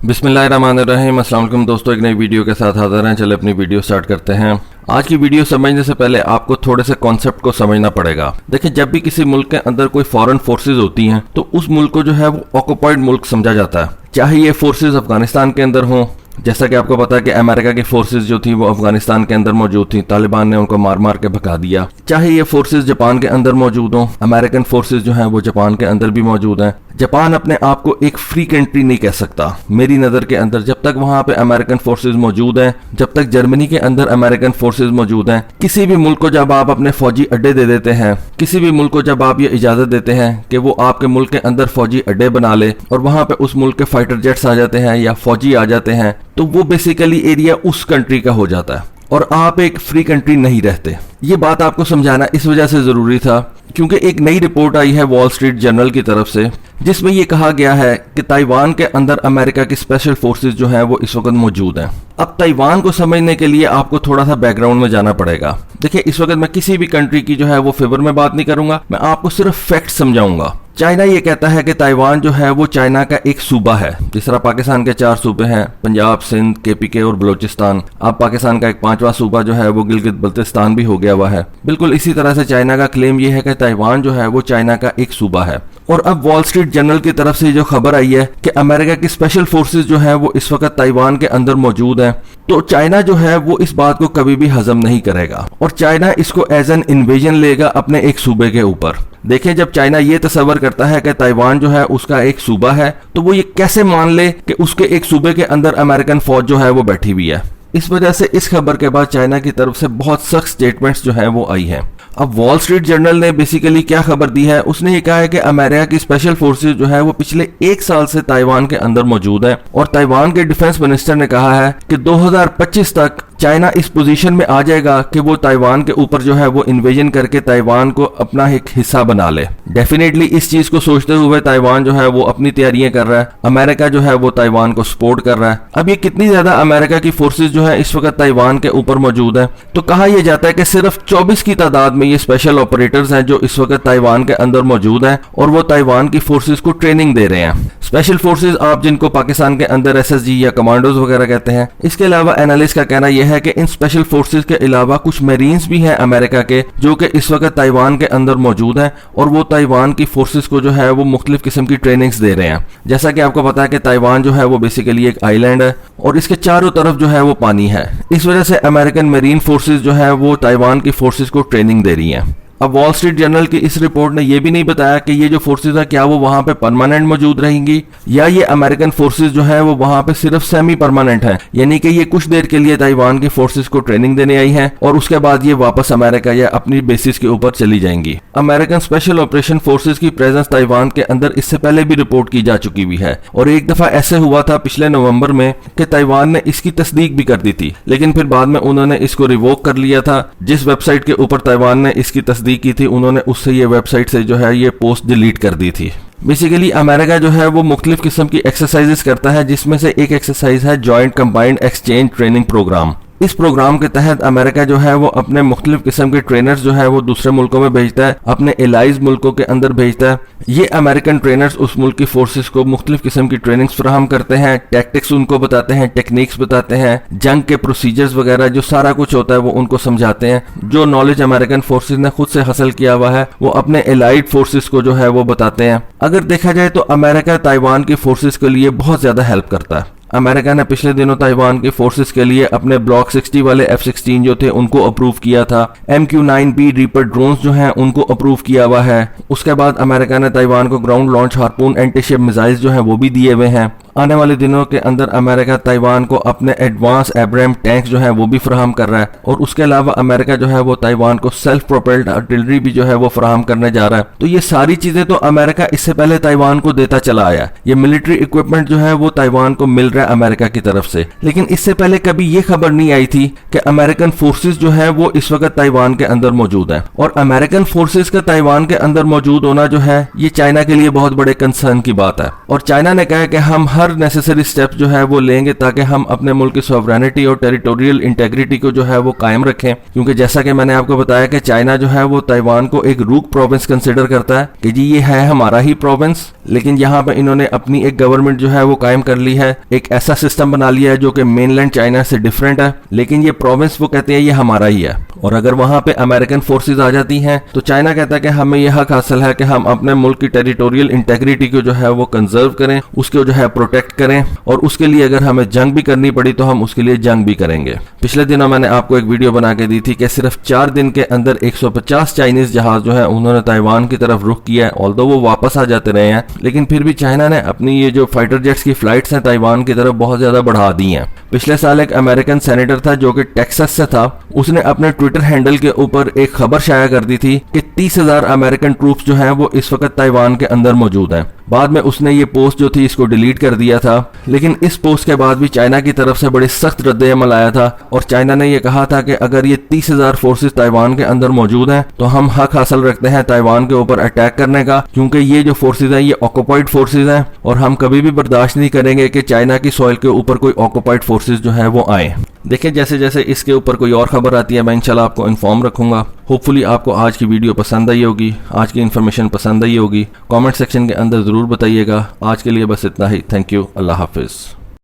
बिस्मिल्लाहिर्रहमानिर्रहीम। अस्सलाम वालेकुम दोस्तों, एक नई वीडियो के साथ हाजिर हैं। चले अपनी वीडियो स्टार्ट करते हैं। आज की वीडियो समझने से पहले आपको थोड़े से कॉन्सेप्ट को समझना पड़ेगा। देखिए, जब भी किसी मुल्क के अंदर कोई फॉरेन फोर्सेज होती हैं तो उस मुल्क को जो है वो ऑक्युपाइड मुल्क समझा जाता है। चाहे ये फोर्सेज अफगानिस्तान के अंदर हों, जैसा कि आपको पता है कि अमेरिका की फोर्सेज जो थी वो अफगानिस्तान के अंदर मौजूद थी, तालिबान ने उनको मार मार के भगा दिया। चाहे ये फोर्सेज जापान के अंदर मौजूद हों, अमेरिकन फोर्सेज जो हैं वो जापान के अंदर भी मौजूद हैं। जापान अपने आप को एक फ्री कंट्री नहीं कह सकता मेरी नज़र के अंदर। जब तक वहां पे अमेरिकन फोर्सेज मौजूद हैं, जब तक जर्मनी के अंदर अमेरिकन फोर्सेज मौजूद हैं, किसी भी मुल्क को जब आप अपने फौजी अड्डे दे देते हैं, किसी भी मुल्क को जब आप ये इजाजत देते हैं कि वो आपके मुल्क के अंदर फौजी अड्डे बना ले और वहां पे उस मुल्क के फाइटर जेट्स आ जाते हैं या फौजी आ जाते हैं, तो वो बेसिकली एरिया उस कंट्री का हो जाता है और आप एक फ्री कंट्री नहीं रहते। ये बात आपको समझाना इस वजह से जरूरी था क्योंकि एक नई रिपोर्ट आई है वॉल स्ट्रीट जर्नल की तरफ से, जिसमें ये कहा गया है कि ताइवान के अंदर अमेरिका की स्पेशल फोर्सेज जो हैं वो इस वक्त मौजूद हैं। अब ताइवान को समझने के लिए आपको थोड़ा सा बैकग्राउंड में जाना पड़ेगा। देखिए, इस वक्त मैं किसी भी कंट्री की जो है वो फेवर में बात नहीं करूंगा, मैं आपको सिर्फ फैक्ट समझाऊंगा। चाइना ये कहता है कि ताइवान जो है वो चाइना का एक सूबा है। जिस तरह पाकिस्तान के 4 सूबे हैं, पंजाब, सिंध, केपीके और बलूचिस्तान। अब पाकिस्तान का एक 5वां सूबा जो है वो गिलगित बल्तिस्तान भी हो गया हुआ है। बिल्कुल इसी तरह से चाइना का क्लेम ये है कि ताइवान जो है वो चाइना का एक सूबा है। और अब वॉल स्ट्रीट जर्नल की तरफ से जो खबर आई है कि अमेरिका की स्पेशल फोर्सेज जो है वो इस वक्त ताइवान के अंदर मौजूद हैं, तो चाइना जो है वो इस बात को कभी भी हजम नहीं करेगा और चाइना इसको एज एन इन्वेजन लेगा अपने एक सूबे के ऊपर। देखें, जब चाइना ये तस्वर करता है कि ताइवान जो है उसका एक सूबा है, तो वो ये कैसे मान ले कि उसके एक सूबे के अंदर अमेरिकन फौज जो है वो बैठी हुई है। इस वजह से इस खबर के बाद चाइना की तरफ से बहुत सख्त स्टेटमेंट्स जो है वो आई हैं। अब वॉल स्ट्रीट जर्नल ने बेसिकली क्या खबर दी है, उसने ये कहा है कि अमेरिका की स्पेशल फोर्सेज जो है वो पिछले 1 साल से ताइवान के अंदर मौजूद है और ताइवान के डिफेंस मिनिस्टर ने कहा है कि 2025 तक चाइना इस पोजीशन में आ जाएगा कि वो ताइवान के ऊपर जो है वो इन्वेजन करके ताइवान को अपना एक हिस्सा बना ले। डेफिनेटली इस चीज को सोचते हुए ताइवान जो है वो अपनी तैयारियां कर रहा है। अमेरिका जो है वो ताइवान को सपोर्ट कर रहा है। अब ये कितनी ज्यादा अमेरिका की फोर्सेज जो है इस वक्त ताइवान के ऊपर मौजूद है, तो कहा यह जाता है कि सिर्फ 24 की तादाद में ये स्पेशल ऑपरेटर्स हैं जो इस वक्त ताइवान के अंदर मौजूद हैं और वो ताइवान की फोर्सेज को ट्रेनिंग दे रहे हैं। स्पेशल फोर्सेज आप जिनको पाकिस्तान के अंदर SSG या कमांडोज वगैरह कहते हैं। इसके अलावा एनालिस्ट का कहना यह है कि इन स्पेशल फोर्सेज के अलावा कुछ मेरीन्स भी हैं अमेरिका के जो कि इस वक्त ताइवान के अंदर मौजूद हैं और वो ताइवान की फोर्सेज को जो है वो मुख्तलिफ किस्म की ट्रेनिंग्स दे रहे हैं। जैसा कि आपको पता है कि ताइवान जो है वो बेसिकली एक आइलैंड है और इसके चारों तरफ जो है वो पानी है। इस वजह से अमेरिकन मेरीन फोर्सेज जो है वो ताइवान की फोर्सेज को ट्रेनिंग दे रही हैं। अब वॉल स्ट्रीट जर्नल की इस रिपोर्ट ने यह भी नहीं बताया कि ये जो फोर्सेज है क्या वो वहां पे परमानेंट मौजूद रहेंगी या ये अमेरिकन फोर्सेज जो है वो वहां पे सिर्फ सेमी परमानेंट हैं, यानी कि ये कुछ देर के लिए ताइवान की फोर्सेज को ट्रेनिंग देने आई हैं और उसके बाद ये वापस अमेरिका या अपनी बेसिस के ऊपर चली जाएंगी। अमेरिकन स्पेशल ऑपरेशन फोर्सेज की प्रेजेंस ताइवान के अंदर इससे पहले भी रिपोर्ट की जा चुकी हुई है और एक दफा ऐसे हुआ था पिछले नवंबर में कि ताइवान ने इसकी तस्दीक भी कर दी थी, लेकिन फिर बाद में उन्होंने इसको रिवोक कर लिया था। जिस वेबसाइट के ऊपर ताइवान ने इसकी तस्दीक की थी उन्होंने उससे ये वेबसाइट से जो है ये पोस्ट डिलीट कर दी थी। बेसिकली अमेरिका जो है वो मुख्तलिफ किस्म की एक्सरसाइजेस करता है, जिसमें से एक एक्सरसाइज है joint combined exchange training program. इस प्रोग्राम के तहत अमेरिका जो है वो अपने मुख्तलिफ किस्म के ट्रेनर्स जो है वो दूसरे मुल्कों में भेजता है, अपने एलाइज मुल्कों के अंदर भेजता है। ये अमेरिकन ट्रेनर्स उस मुल्क की फोर्सेस को मुख्तलिफ किस्म की ट्रेनिंग्स फराहम करते हैं, टैक्टिक्स उनको बताते हैं, टेक्निक्स बताते हैं, जंग के प्रोसीजर्स वगैरह जो सारा कुछ होता है वो उनको समझाते हैं। जो नॉलेज अमेरिकन फोर्सेस ने खुद से हासिल किया हुआ है वो अपने एलाइड फोर्सेस को जो है वो बताते हैं। अगर देखा जाए तो अमेरिका ताइवान की फोर्सेस के लिए बहुत ज्यादा हेल्प करता है। अमेरिका ने पिछले दिनों ताइवान के फोर्सेस के लिए अपने ब्लॉक 60 वाले F-16 जो थे उनको अप्रूव किया था। MQ-9B रीपर ड्रोन्स जो हैं उनको अप्रूव किया हुआ है। उसके बाद अमेरिका ने ताइवान को ground launch harpoon anti ship missiles जो हैं वो भी दिए हुए हैं। आने वाले दिनों के अंदर अमेरिका ताइवान को अपने एडवांस एब्राम टैंक्स जो है वो भी फराहम कर रहा है और उसके अलावा अमेरिका जो है वो ताइवान को सेल्फ प्रोपेल्ड आर्टिलरी भी जो है वो फराहम करने जा रहा है। तो ये सारी चीजें तो अमेरिका इससे पहले ताइवान को देता चला आया। ये मिलिट्री इक्विपमेंट जो है वो ताइवान को मिल रहा है अमेरिका की तरफ से, लेकिन इससे पहले कभी ये खबर नहीं आई थी कि अमेरिकन फोर्सेस जो है वो इस वक्त ताइवान के अंदर मौजूद है। और अमेरिकन फोर्सेस का ताइवान के अंदर मौजूद होना जो है ये चाइना के लिए बहुत बड़े कंसर्न की बात है और चाइना ने कहा कि हम हर नेसेसरी स्टेप जो है वो लेंगे ताकि हम अपने मुल्क की सॉवरेनिटी और टेरिटोरियल इंटेग्रिटी को जो है वो कायम रखें। क्योंकि जैसा कि मैंने आपको बताया कि चाइना जो है वो ताइवान को एक रूक प्रोविंस कंसिडर करता है कि जी ये है हमारा ही प्रोविंस, लेकिन यहाँ पे इन्होंने अपनी एक गवर्नमेंट जो है वो कायम कर ली है, एक ऐसा सिस्टम बना लिया है जो कि मेनलैंड चाइना से डिफरेंट है, लेकिन ये प्रोविंस वो कहते हैं ये हमारा ही है। और अगर वहां पे अमेरिकन फोर्सेस आ जाती हैं तो चाइना कहता है कि हमें यह हक हासिल है कि हम अपने मुल्क की टेरिटोरियल इंटेग्रिटी को जो है वो कंजर्व करें, उसको जो है प्रोटेक्ट करें, और उसके लिए अगर हमें जंग भी करनी पड़ी तो हम उसके लिए जंग भी करेंगे। पिछले दिनों मैंने आपको एक वीडियो बना के दी थी कि सिर्फ 4 दिन के अंदर 150 चाइनीज जहाज जो है उन्होंने ताइवान की तरफ रुख किया है। ऑल्दो वो वापस आ जाते रहे हैं, लेकिन फिर भी चाइना ने अपनी ये जो फाइटर जेट्स की फ्लाइट्स हैं ताइवान की तरफ बहुत ज्यादा बढ़ा दी हैं। पिछले साल एक अमेरिकन सेनेटर था जो कि टेक्सास से था, उसने अपने ट्विटर हैंडल के ऊपर एक खबर शाया कर दी थी कि 30,000 अमेरिकन ट्रूप्स जो हैं वो इस वक्त ताइवान के अंदर मौजूद हैं। बाद में उसने ये पोस्ट जो थी इसको डिलीट कर दिया था, लेकिन इस पोस्ट के बाद भी चाइना की तरफ से बड़ी सख्त रद्द-ए-अमल आया था और चाइना ने ये कहा था कि अगर ये 30,000 फोर्सेस ताइवान के अंदर मौजूद हैं तो हम हक हासिल रखते हैं ताइवान के ऊपर अटैक करने का, क्योंकि ये जो फोर्सेज हैं ये ऑक्युपाइड फोर्सेज हैं और हम कभी भी बर्दाश्त नहीं करेंगे कि चाइना की सॉइल के ऊपर कोई ऑक्युपाइड फोर्सेज जो है वो आए। देखिए जैसे जैसे इसके ऊपर कोई और खबर आती है मैं इंशाल्लाह आपको इन्फॉर्म रखूंगा। होपफुली आपको आज की वीडियो पसंद आई होगी, आज की इन्फॉर्मेशन पसंद आई होगी। कमेंट सेक्शन के अंदर जरूर बताइएगा। आज के लिए बस इतना ही। Thank you. Allah Hafiz.